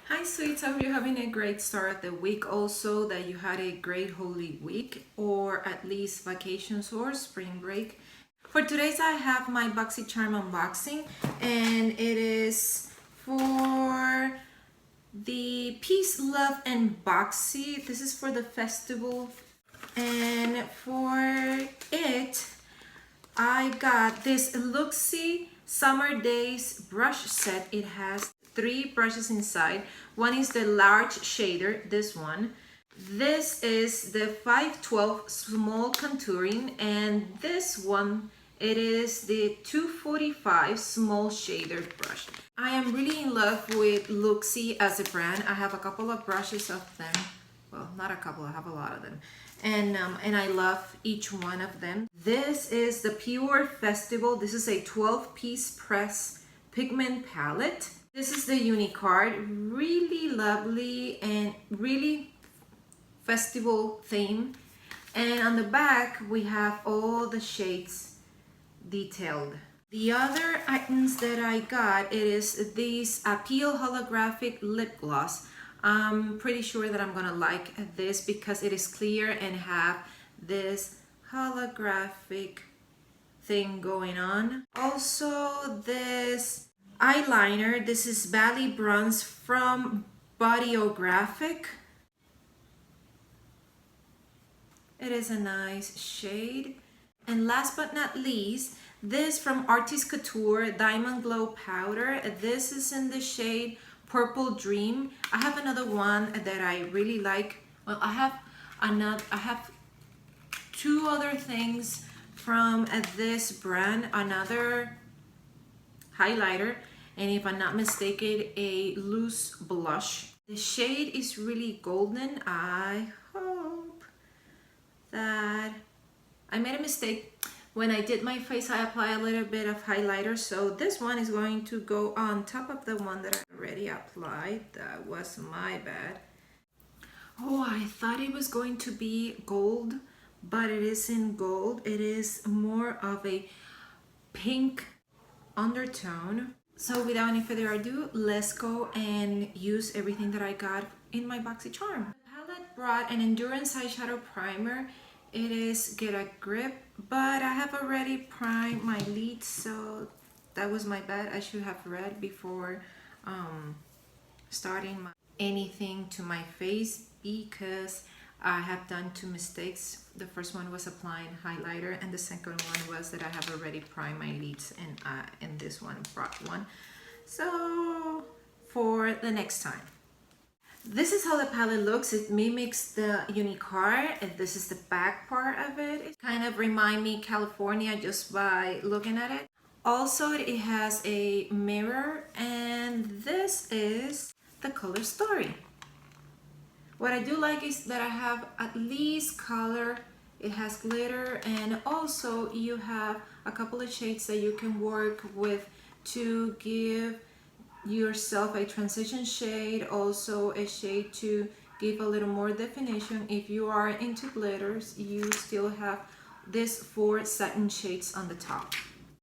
Hi sweets, I hope you're having a great start of the week. Also that you had a great Holy Week or at least vacations or spring break. For today's I have my Boxycharm unboxing and it is for the Peace, Love and Boxy. This is for the festival and for it I got this Luxie Summer Days brush set. It has 3 brushes inside. One is the large shader, this one. This is the 512 small contouring, and this one, it is the 245 small shader brush. I am really in love with Luxie as a brand. I have a couple of brushes of them. Well, not a couple, I have a lot of them. And I love each one of them. This is the Pure Festival. This is a 12-piece press pigment palette. This is the Unicard, really lovely and really festival theme. And on the back, we have all the shades detailed. The other items that I got, it is this Appeal Holographic Lip Gloss. I'm pretty sure that I'm gonna like this because it is clear and have this holographic thing going on. Also this eyeliner, this is Bali Bronze from Bodyographic. It is a nice shade. And last but not least, this from Artist Couture Diamond Glow Powder. This is in the shade Purple Dream. I have another one that I really like. Well, I have 2 other things from this brand. Another highlighter, and if I'm not mistaken, a loose blush. The shade is really golden. I hope that I made a mistake. When I did my face, I apply a little bit of highlighter, so this one is going to go on top of the one that I already applied. That was my bad. Oh, I thought it was going to be gold, but it isn't gold. It is more of a pink undertone. So without any further ado, let's go and use everything that I got in my Boxycharm. The palette brought an Endurance eyeshadow primer. It is Get a Grip, but I have already primed my lids, so that was my bad. I should have read before starting anything to my face because I have done 2 mistakes. The first one was applying highlighter, and the second one was that I have already primed my lids, and this one brought one. So for the next time. This is how the palette looks. It mimics the Unicard, and this is the back part of it. It kind of reminds me California just by looking at it. Also, it has a mirror, and this is the color story. What I do like is that I have at least color. It has glitter, and also you have a couple of shades that you can work with to give yourself a transition shade, also a shade to give a little more definition. If you are into glitters, you still have this 4 satin shades on the top.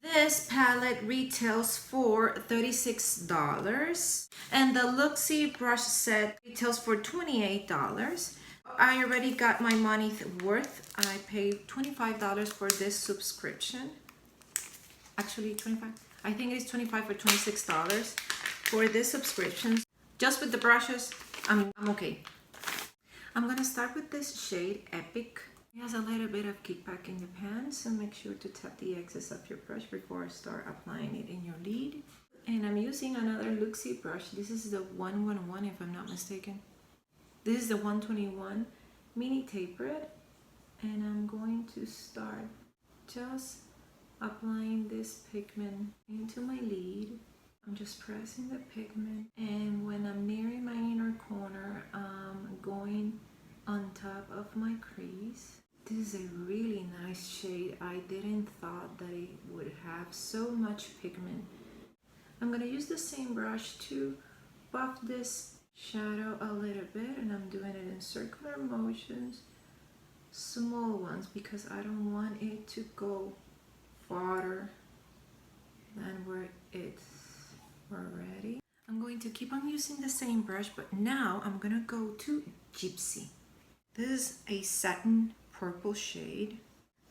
This palette retails for $36, and the Luxie brush set retails for $28. I already got my money's worth. I paid $25 for this subscription. Actually, 25. I think it is 25 for $26 for this subscription. Just with the brushes, I'm okay. I'm gonna start with this shade Epic. It has a little bit of kickback in your pan, so make sure to tap the excess of your brush before I start applying it in your lid. And I'm using another Luxie brush. This is the 111 if I'm not mistaken. This is the 121 mini tapered, and I'm going to start just applying this pigment into my lid. I'm just pressing the pigment, and when I'm nearing my inner corner, I'm going on top of my crease. This is a really nice shade. I didn't thought that it would have so much pigment. I'm gonna use the same brush to buff this shadow a little bit, and I'm doing it in circular motions, small ones, because I don't want it to go farther than where it's already. I'm going to keep on using the same brush, but now I'm gonna go to Gypsy. This is a satin purple shade.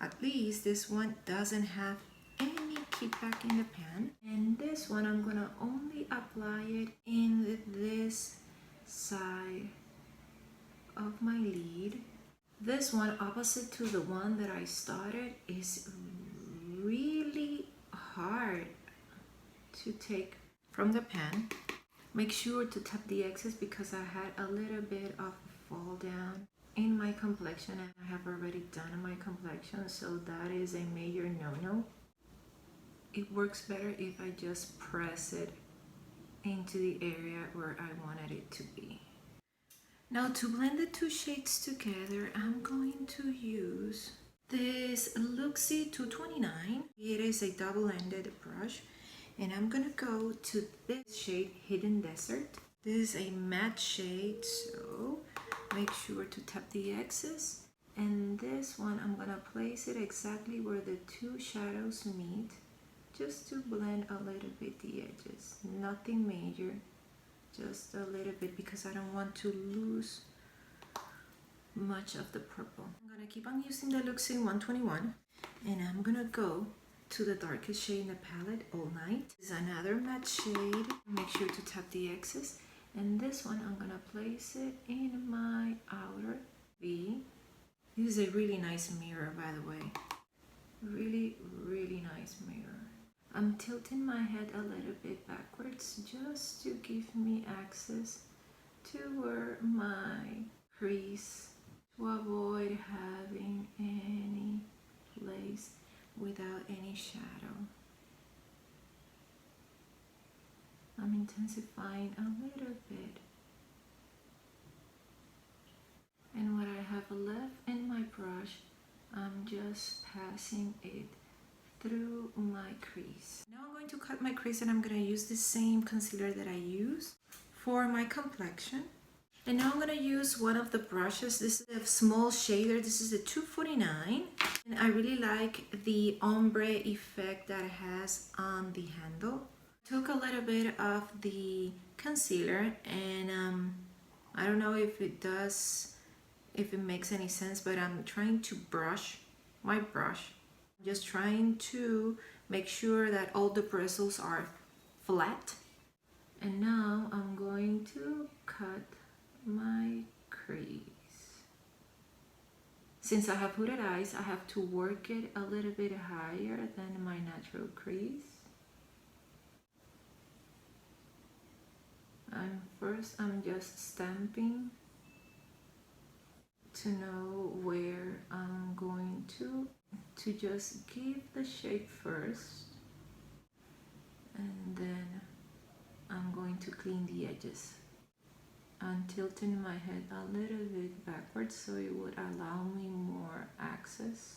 At least this one doesn't have any kickback in the pan. And this one I'm gonna only apply it in this side of my lid. This one, opposite to the one that I started, is really hard to take from the pan. Make sure to tap the excess because I had a little bit of fall down in my complexion, and I have already done my complexion, so that is a major no-no. It works better if I just press it into the area where I wanted it to be. Now to blend the two shades together, I'm going to use this Luxie 229. It is a double-ended brush, and I'm gonna go to this shade, Hidden Desert. This is a matte shade, so make sure to tap the excess. And this one, I'm gonna place it exactly where the two shadows meet, just to blend a little bit the edges. Nothing major, just a little bit, because I don't want to lose much of the purple. I'm gonna keep on using the Luxie 121, and I'm gonna go to the darkest shade in the palette, All Night. This is another matte shade. Make sure to tap the excess. And this one, I'm gonna place it in my outer V. This is a really nice mirror, by the way. Really, really nice mirror. I'm tilting my head a little bit backwards just to give me access to where my crease, to avoid having any place without any shadow. I'm intensifying a little bit. And what I have left in my brush, I'm just passing it through my crease. Now I'm going to cut my crease, and I'm going to use the same concealer that I use for my complexion. And now I'm going to use one of the brushes. This is a small shader. This is a 249. And I really like the ombre effect that it has on the handle. Took a little bit of the concealer, and I don't know if it makes any sense, but I'm trying to brush my brush. Just trying to make sure that all the bristles are flat. And now I'm going to cut my crease. Since I have hooded eyes, I have to work it a little bit higher than my natural crease. And first I'm just stamping to know where I'm going to just give the shape first, and then I'm going to clean the edges. I'm tilting my head a little bit backwards so it would allow me more access.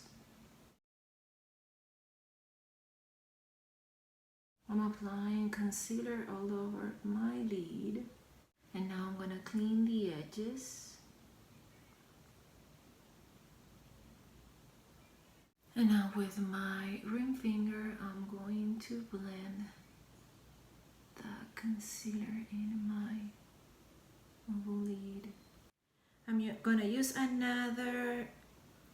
I'm applying concealer all over my lid, and now I'm gonna clean the edges. And now with my ring finger, I'm going to blend the concealer in my lid. I'm gonna use another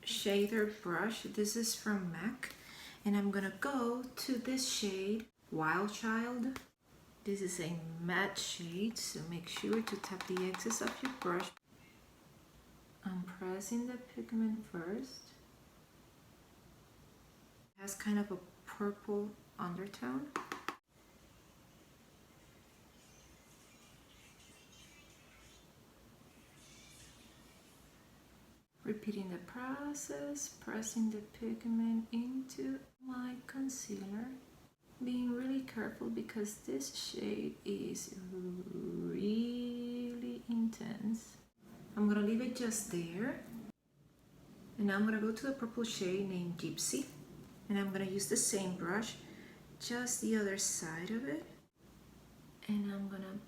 shader brush. This is from MAC, and I'm gonna go to this shade, Wild Child. This is a matte shade, so make sure to tap the excess of your brush. I'm pressing the pigment first. It has kind of a purple undertone. Repeating the process, pressing the pigment into my concealer. Being really careful because this shade is really intense. I'm gonna leave it just there. And now I'm gonna go to the purple shade named Gypsy. And I'm gonna use the same brush, just the other side of it. And I'm gonna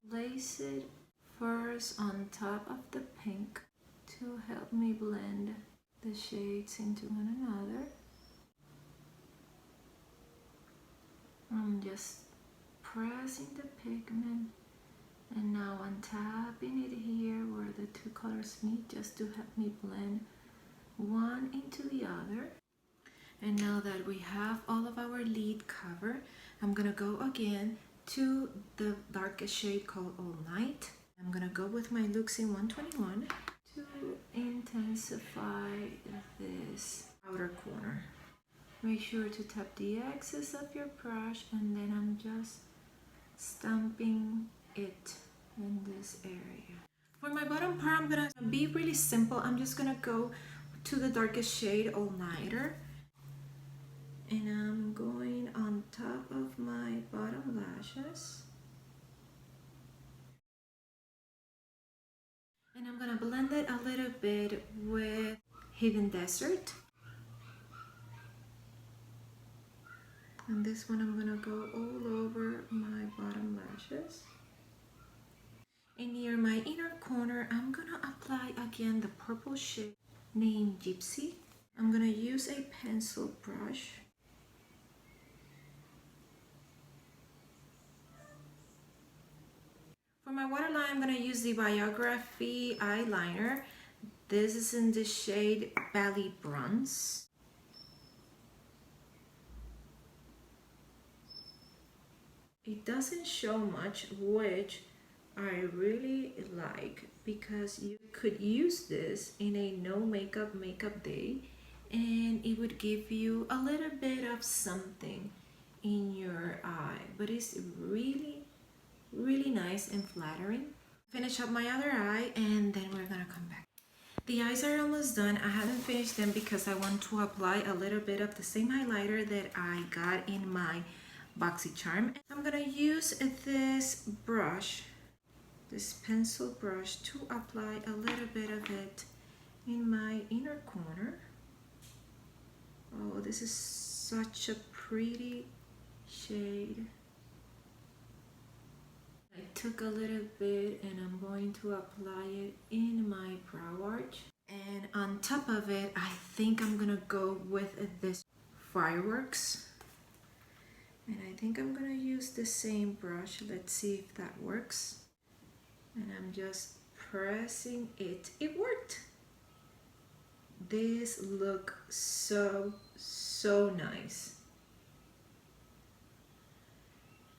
place it first on top of the pink to help me blend the shades into one another. I'm just pressing the pigment, and now I'm tapping it here where the two colors meet just to help me blend one into the other. And now that we have all of our lid covered, I'm gonna go again to the darkest shade called All Night. I'm gonna go with my Luxie 121 to intensify this outer corner. Make sure to tap the excess of your brush, and then I'm just stamping it in this area. For my bottom part, I'm gonna be really simple. I'm just gonna go to the darkest shade All Nighter, and I'm going on top of my bottom lashes. And I'm gonna blend it a little bit with Hidden Desert. And this one I'm gonna go all over my bottom lashes. And near my inner corner, I'm gonna apply again the purple shade named Gypsy. I'm gonna use a pencil brush. For my waterline, I'm gonna use the Bodyography eyeliner. This is in the shade Bali Bronze. It doesn't show much, which I really like, because you could use this in a no makeup day, and it would give you a little bit of something in your eye, but it's really nice and flattering. Finish up my other eye, and then we're gonna come back. The eyes are almost done. I haven't finished them because I want to apply a little bit of the same highlighter that I got in my Boxycharm. I'm gonna use this brush, this pencil brush, to apply a little bit of it in my inner corner. Oh, this is such a pretty shade. I took a little bit and I'm going to apply it in my brow arch. And on top of it, I think I'm gonna go with this Fireworks. And I think I'm gonna use the same brush. Let's see if that works. And I'm just pressing it. It worked. This looks so nice.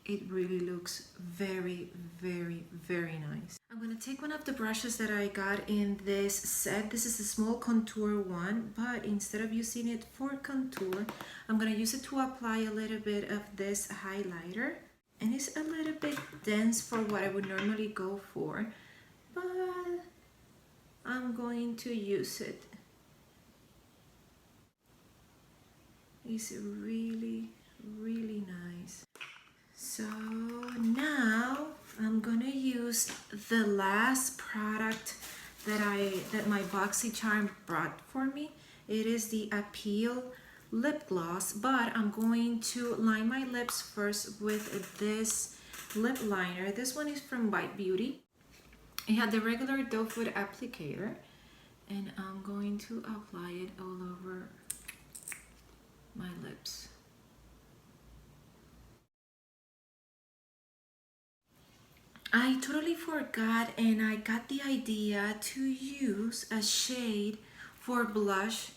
It really looks very nice. I'm gonna take one of the brushes that I got in this set. This is a small contour one, but instead of using it for contour, I'm gonna use it to apply a little bit of this highlighter. And it's a little bit dense for what I would normally go for, but I'm going to use it. It's really nice. So now I'm gonna use the last product that my Boxycharm brought for me. It is the Appeal lip gloss, but I'm going to line my lips first with this lip liner. This one is from White Beauty. It had the regular doe foot applicator, and I'm going to apply it all over my lips. I totally forgot, and I got the idea to use a shade for blush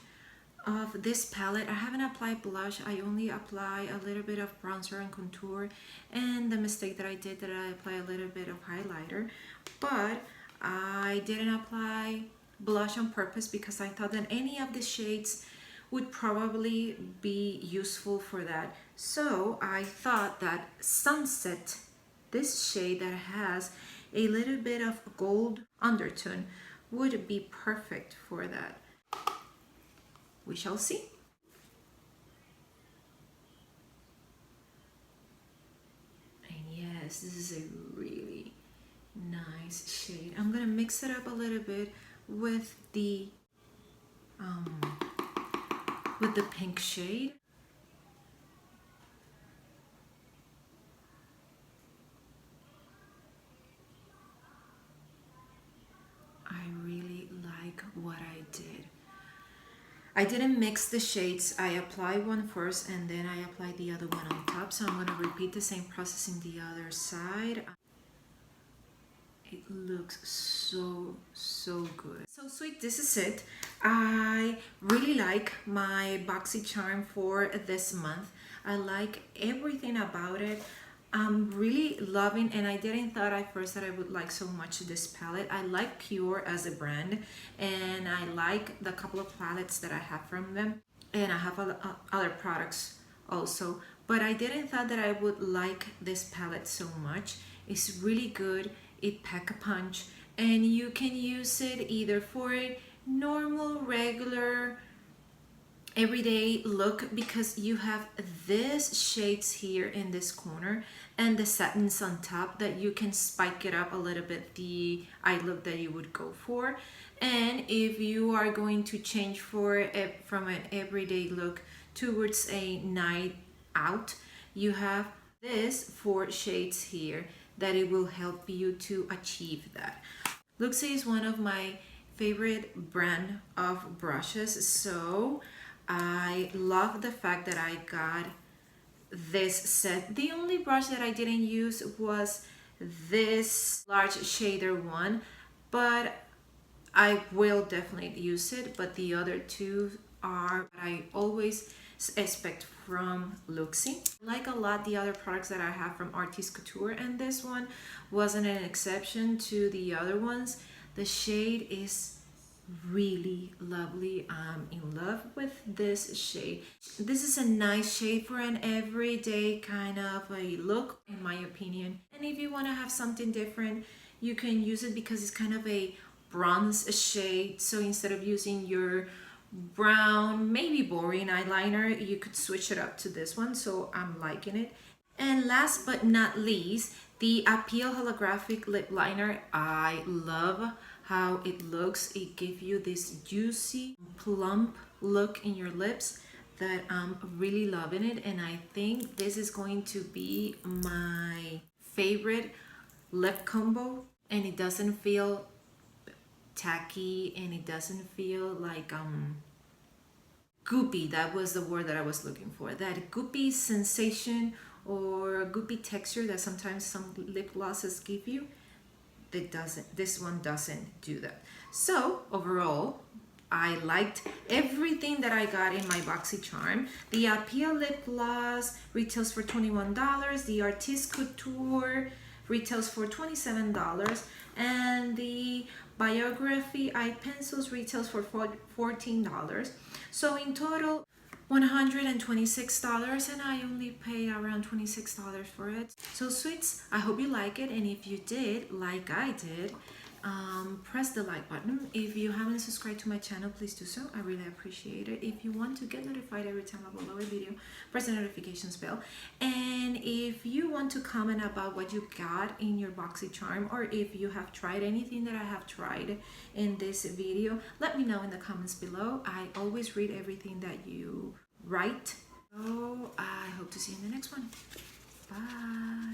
of this palette. I haven't applied blush. I only apply a little bit of bronzer and contour, and the mistake that I did that I apply a little bit of highlighter, but I didn't apply blush on purpose because I thought that any of the shades would probably be useful for that. So I thought that Sunset, this shade that has a little bit of gold undertone, would be perfect for that. We shall see. And yes, this is a really nice shade. I'm gonna mix it up a little bit with the pink shade. I really like what I did. I didn't mix the shades. I applied one first and then I applied the other one on top. So I'm going to repeat the same process in the other side. It looks so good. So sweet, this is it. I really like my Boxycharm for this month. I like everything about it. I'm really loving, and I didn't thought at first that I would like so much this palette. I like Pure as a brand, and I like the couple of palettes that I have from them, and I have other products also, but I didn't thought that I would like this palette so much. It's really good. It pack a punch, and you can use it either for a normal regular everyday look, because you have this shades here in this corner and the satins on top that you can spike it up a little bit, the eye look that you would go for. And if you are going to change from an everyday look towards a night out, you have this 4 shades here that it will help you to achieve that. Luxie is one of my favorite brand of brushes, so I love the fact that I got this set. The only brush that I didn't use was this large shader one, but I will definitely use it. But the other two are what I always expect from Luxie. I like a lot the other products that I have from Artist Couture, and this one wasn't an exception to the other ones. The shade is really lovely. I'm in love with this shade. This is a nice shade for an everyday kind of a look, in my opinion. And if you want to have something different, you can use it because it's kind of a bronze shade. So instead of using your brown, maybe boring eyeliner, you could switch it up to this one. So I'm liking it. And last but not least, the Appeal Holographic Lip Liner. I love how it looks. It gives you this juicy, plump look in your lips that I'm really loving it. And I think this is going to be my favorite lip combo. And it doesn't feel tacky, and it doesn't feel like goopy. That was the word that I was looking for. That goopy sensation or goopy texture that sometimes some lip glosses give you. This one doesn't do that. So overall, I liked everything that I got in my Boxycharm. The Appeal lip gloss retails for $21. The Artist Couture retails for $27, and the Biography eye pencils retails for $14. So in total, $126, and I only paid around $26 for it. So sweets, I hope you like it, and if you did, like I did, press the like button. If you haven't subscribed to my channel, please do so. I really appreciate it. If you want to get notified every time I upload a video, press the notifications bell. And if you want to comment about what you got in your Boxycharm, or if you have tried anything that I have tried in this video, let me know in the comments below. I always read everything that you write. So I hope to see you in the next one. Bye.